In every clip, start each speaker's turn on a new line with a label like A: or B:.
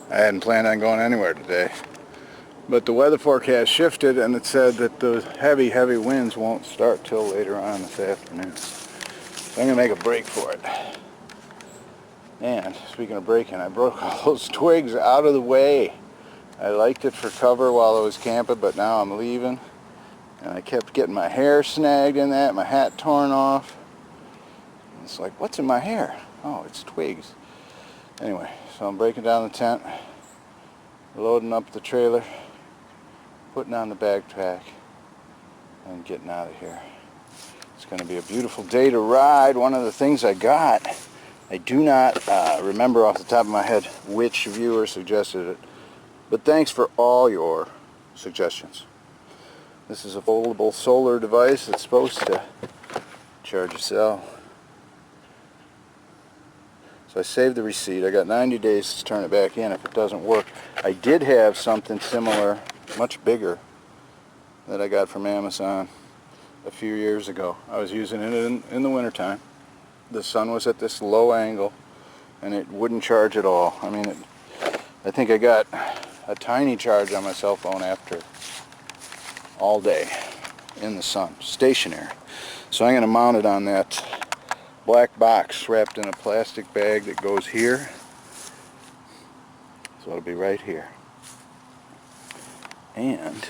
A: I hadn't planned on going anywhere today. But the weather forecast shifted and it said that the heavy winds won't start till later on this afternoon. So I'm going to make a break for it. And speaking of breaking, I broke all those twigs out of the way. I liked it for cover while I was camping, but now I'm leaving. And I kept getting my hair snagged in that, my hat torn off. And it's like, what's in my hair? Oh, it's twigs. Anyway, so I'm breaking down the tent, loading up the trailer, putting on the backpack, and getting out of here. It's going to be a beautiful day to ride. One of the things I got, I do not remember off the top of my head which viewer suggested it, but thanks for all your suggestions. This is a foldable solar device that's supposed to charge a cell. So I saved the receipt. I got 90 days to turn it back in if it doesn't work. I did have something similar, much bigger, that I got from Amazon a few years ago. I was using it in the wintertime. The sun was at this low angle and it wouldn't charge at all. I mean, I think I got a tiny charge on my cell phone after all day in the sun, stationary. So I'm going to mount it on that black box wrapped in a plastic bag that goes here. So it'll be right here. And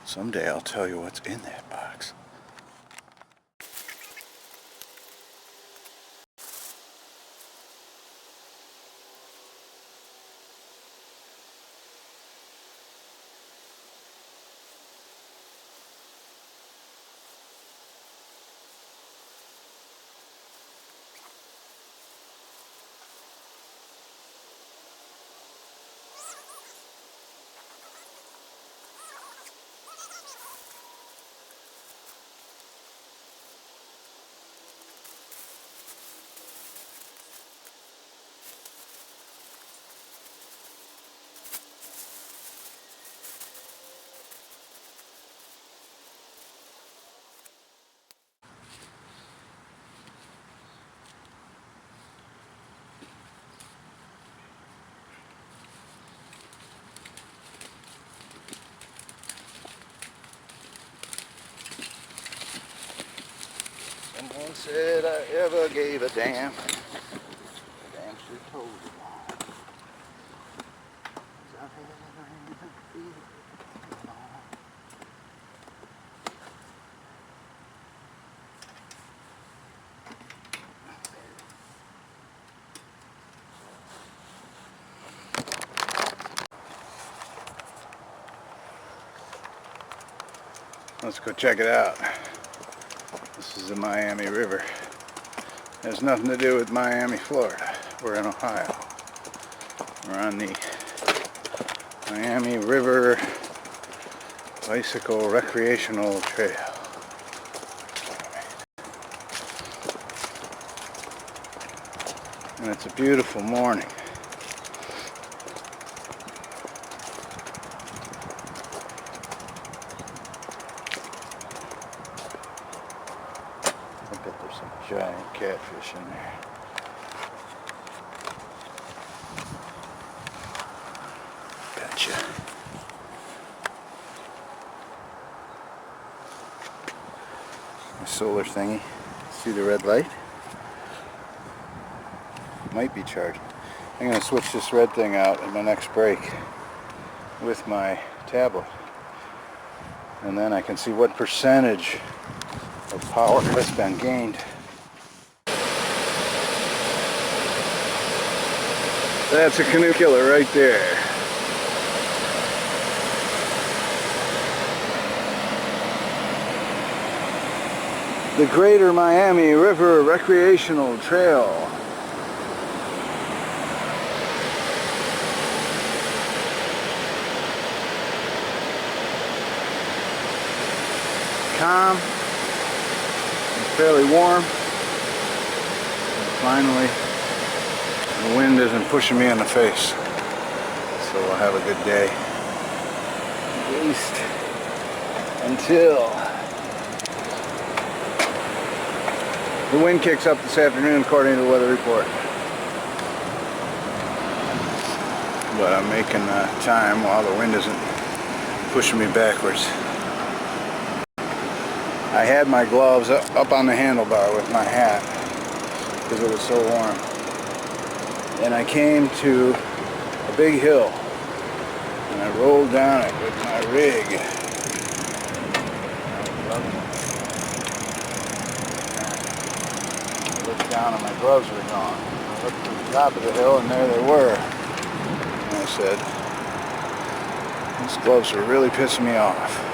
A: someday I'll tell you what's in that box. Someone said I ever gave a damn. Damn sure told you. Let's go check it out. This is the Miami River. It has nothing to do with Miami, Florida. We're in Ohio. We're on the Miami River Bicycle Recreational Trail. And it's a beautiful morning. I bet there's some giant catfish in there. Gotcha. My solar thingy. See the red light? Might be charging. I'm going to switch this red thing out at my next break with my tablet. And then I can see what percentage of power has been gained. That's a canoe killer right there. The Greater Miami River Recreational Trail. Calm, it's fairly warm, and finally the wind isn't pushing me in the face, so we'll have a good day, at least until the wind kicks up this afternoon according to the weather report. but I'm making time while the wind isn't pushing me backwards. I had my gloves up on the handlebar with my hat because it was so warm. And I came to a big hill and I rolled down it with my rig. I looked down and my gloves were gone. I looked to the top of the hill and there they were. And I said, these gloves are really pissing me off.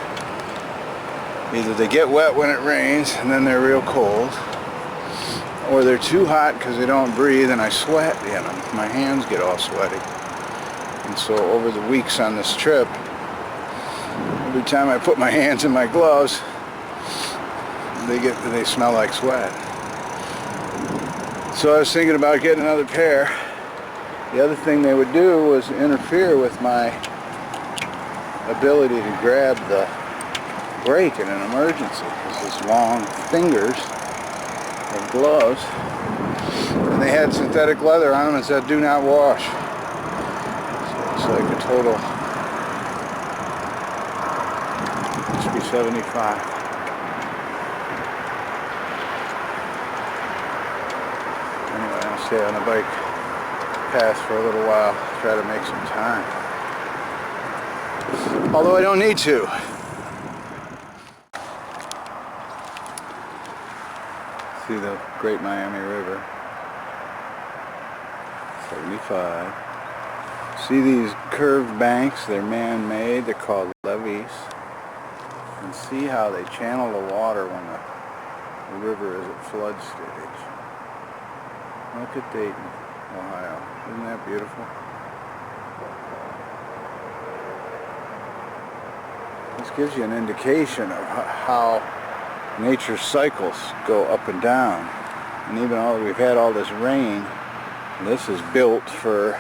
A: Either they get wet when it rains and then they're real cold, or they're too hot because they don't breathe and I sweat in them. My hands get all sweaty. And so over the weeks on this trip, every time I put my hands in my gloves, they smell like sweat. So I was thinking about getting another pair. The other thing they would do was interfere with my ability to grab the brake in an emergency, because these long fingers of gloves, and they had synthetic leather on them and said do not wash. So it's like a total, must be 75. Anyway, I'll stay on the bike path for a little while, try to make some time. Although I don't need to. See the Great Miami River. 75. See these curved banks? They're man-made. They're called levees. And see how they channel the water when the river is at flood stage. Look at Dayton, Ohio. Isn't that beautiful? This gives you an indication of how nature's cycles go up and down. And even though we've had all this rain, this is built for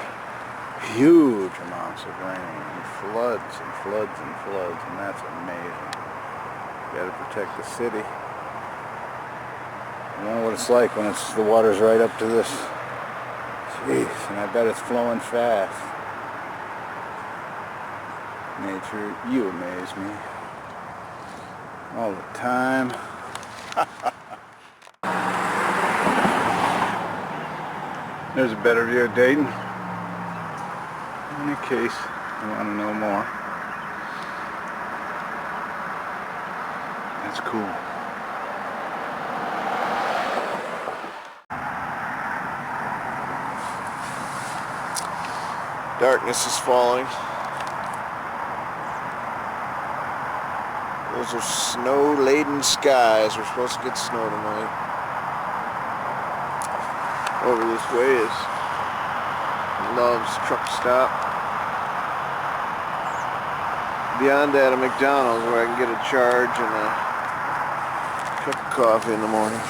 A: huge amounts of rain and floods and floods and floods, and that's amazing. You got to protect the city. I don't know what it's like when the water's right up to this. Jeez, and I bet it's flowing fast. Nature, you amaze me. All the time. There's a better view of Dayton. In case you want to know more. That's cool.
B: Darkness is falling. Those are snow-laden skies. We're supposed to get snow tonight. Over this way is Love's truck stop. Beyond that, a McDonald's where I can get a charge and a cup of coffee in the morning.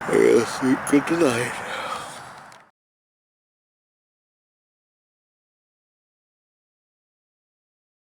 B: I gotta sleep good tonight.